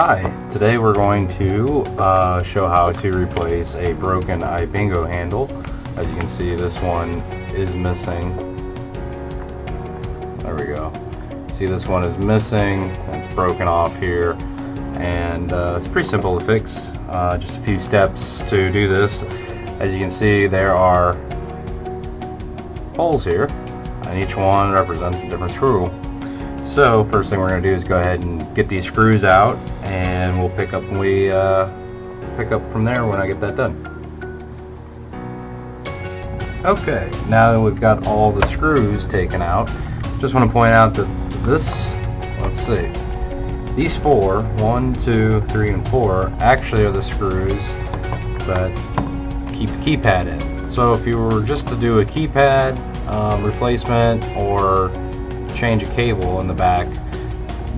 Hi, today we're going to show how to replace a broken IBingo handle. As you can see, this one is missing. There we go. See, this one is missing. It's broken off here, and it's pretty simple to fix. Just a few steps to do this. As you can see, there are holes here, and each one represents a different screw. So first thing we're going to do is go ahead and get these screws out, and we'll pick up when we pick up from there when I get that done. Okay, now that we've got all the screws taken out, just want to point out that this, let's see, these four, 1, 2, 3, and 4, actually are the screws that keep the keypad in. So if you were just to do a keypad replacement or change a cable in the back,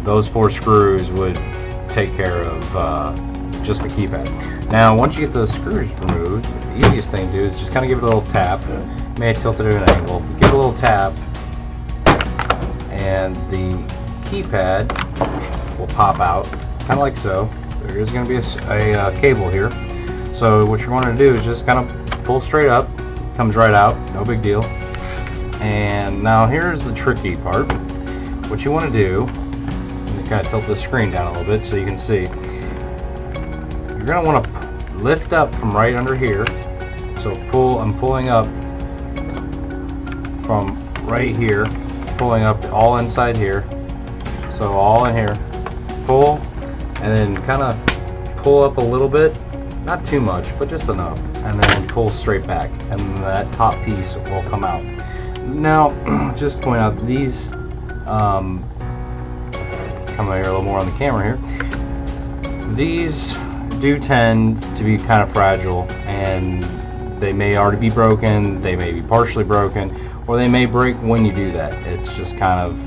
those 4 screws would take care of just the keypad. Now once you get those screws removed, the easiest thing to do is just kind of give it a little tap. You may tilt it at an angle, give it a little tap, and the keypad will pop out, kind of like so. There is going to be a cable here. So what you're going to do is just kind of pull straight up, comes right out, no big deal. And now here's the tricky part. What you want to do, you kind of tilt the screen down a little bit so you can see. You're going to want to lift up from right under here. So I'm pulling up from right here, pulling up all inside here. So all in here, pull, and then kind of pull up a little bit, not too much, but just enough, and then pull straight back, and that top piece will come out. Now, just to point out, these come over here a little more on the camera here. These do tend to be kind of fragile, and they may already be broken, they may be partially broken, or they may break when you do that. It's just kind of,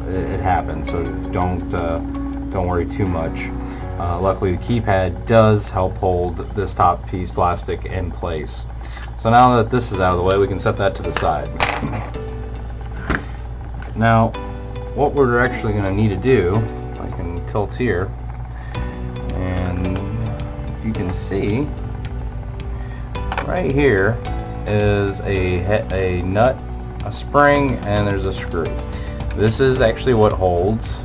it happens, so don't worry too much. Luckily the keypad does help hold this top piece plastic in place. So now that this is out of the way, we can set that to the side. Now, what we're actually going to need to do, I can tilt here, and you can see right here is a nut, a spring, and there's a screw. This is actually what holds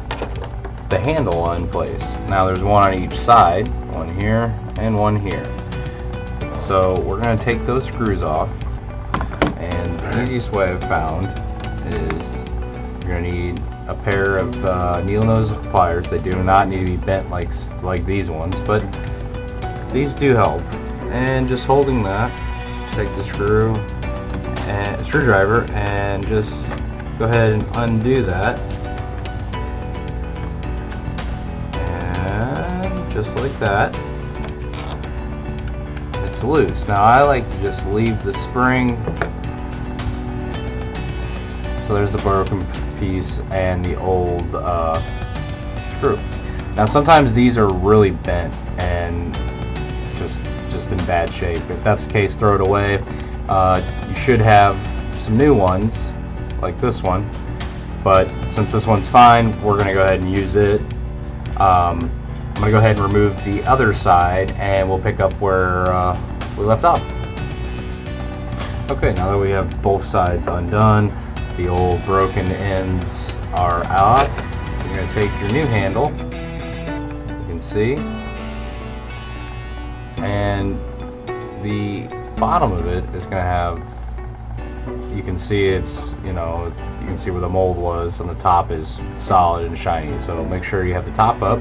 the handle in place. Now there's one on each side, one here and one here. So we're going to take those screws off, and the easiest way I've found is you're going to need a pair of needle nose pliers. They do not need to be bent like these ones, but these do help. And just holding that, take the screwdriver, and just go ahead and undo that, and just like that, it's loose. Now I like to just leave the spring, so there's the broken piece and the old screw. Now sometimes these are really bent and just in bad shape. If that's the case, throw it away. You should have some new ones like this one, but since this one's fine, we're going to go ahead and use it. I'm going to go ahead and remove the other side, and we'll pick up where we left off. Okay, now that we have both sides undone, the old broken ends are out, you're going to take your new handle, you can see, and the bottom of it is going to have, you can see it's, you can see where the mold was, and the top is solid and shiny. So make sure you have the top up,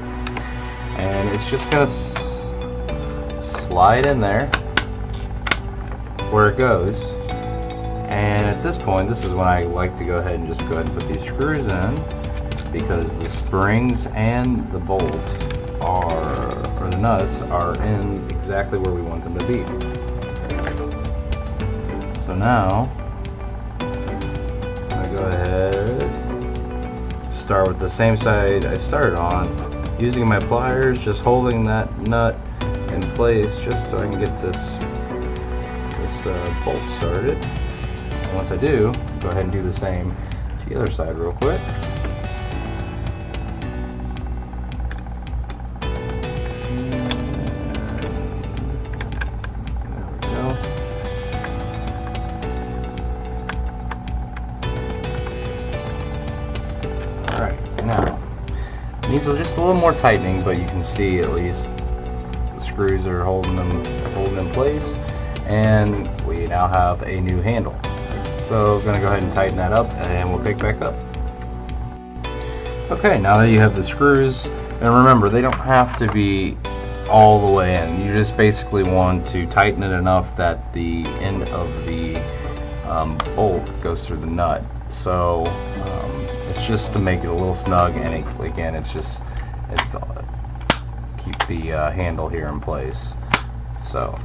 and it's just going to slide in there where it goes. And at this point, this is when I like to go ahead and just go ahead and put these screws in, because the springs and the bolts or the nuts are in exactly where we want them to be. So now I'm going to go ahead, start with the same side I started on, using my pliers, just holding that nut in place just so I can get this bolt started. And once I do, go ahead and do the same to the other side real quick. needs just a little more tightening, but you can see at least the screws are holding in place, and we now have a new handle. So I'm going to go ahead and tighten that up, and we'll pick back up. Okay, now that you have the screws, and remember, they don't have to be all the way in. You just basically want to tighten it enough that the end of the bolt goes through the nut. So it's just to make it a little snug, and again, it's keep the handle here in place. So,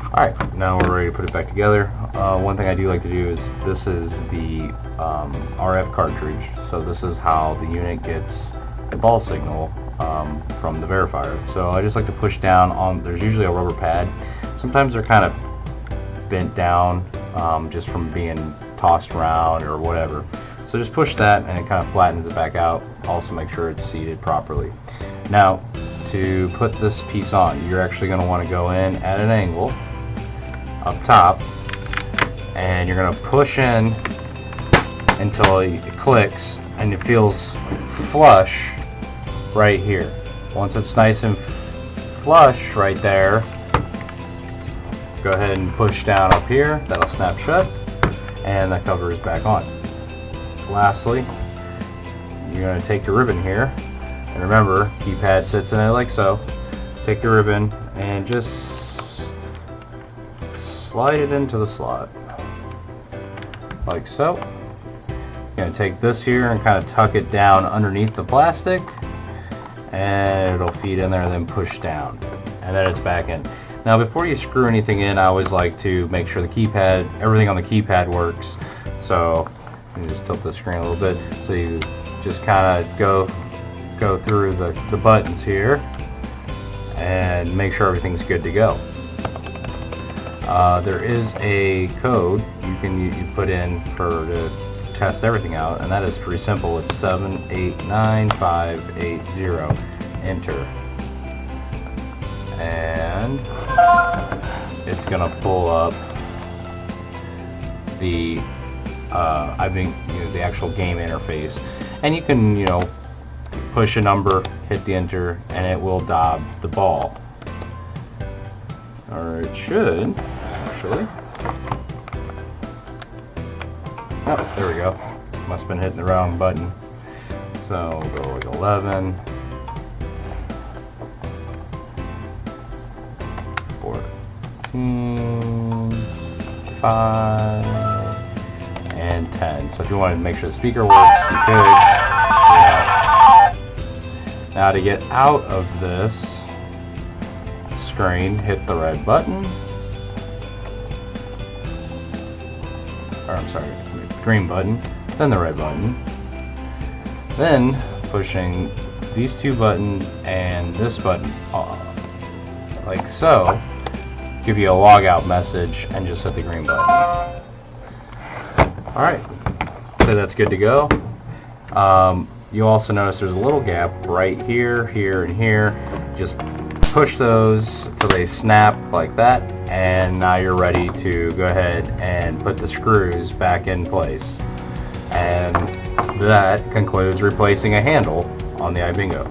alright, now we're ready to put it back together. One thing I do like to do is, this is the RF cartridge, so this is how the unit gets the ball signal from the verifier. So I just like to push down on, there's usually a rubber pad. Sometimes they're kind of bent down just from being tossed around or whatever. So just push that and it kind of flattens it back out. Also make sure it's seated properly. Now to put this piece on, you're actually going to want to go in at an angle up top, and you're going to push in until it clicks and it feels flush right here. Once it's nice and flush right there, go ahead and push down up here. That'll snap shut, and the cover is back on. Lastly, you're going to take your ribbon here, and remember, keypad sits in it like so. Take your ribbon and just slide it into the slot like so. You're going to take this here and kind of tuck it down underneath the plastic, and it'll feed in there and then push down, and then it's back in. Now before you screw anything in, I always like to make sure the keypad, everything on the keypad works. So you just tilt the screen a little bit, so you just kind of go through the buttons here and make sure everything's good to go. There is a code you put in to test everything out, and that is pretty simple. It's 789580. Enter, and it's gonna pull up the the actual game interface, and you can push a number, hit the enter, and it will dob the ball, or it should actually. Oh, there we go. Must have been hitting the wrong button. So we'll go like 11, 14, 5, and 10. So if you wanted to make sure the speaker works, you could. Now to get out of this screen, hit the red button. Or I'm sorry, the green button, then the red button. Then pushing these two buttons and this button like so, give you a logout message, and just hit the green button. Alright, so that's good to go. You also notice there's a little gap right here, here, and here. Just push those until they snap like that, and now you're ready to go ahead and put the screws back in place. And that concludes replacing a handle on the IBingo.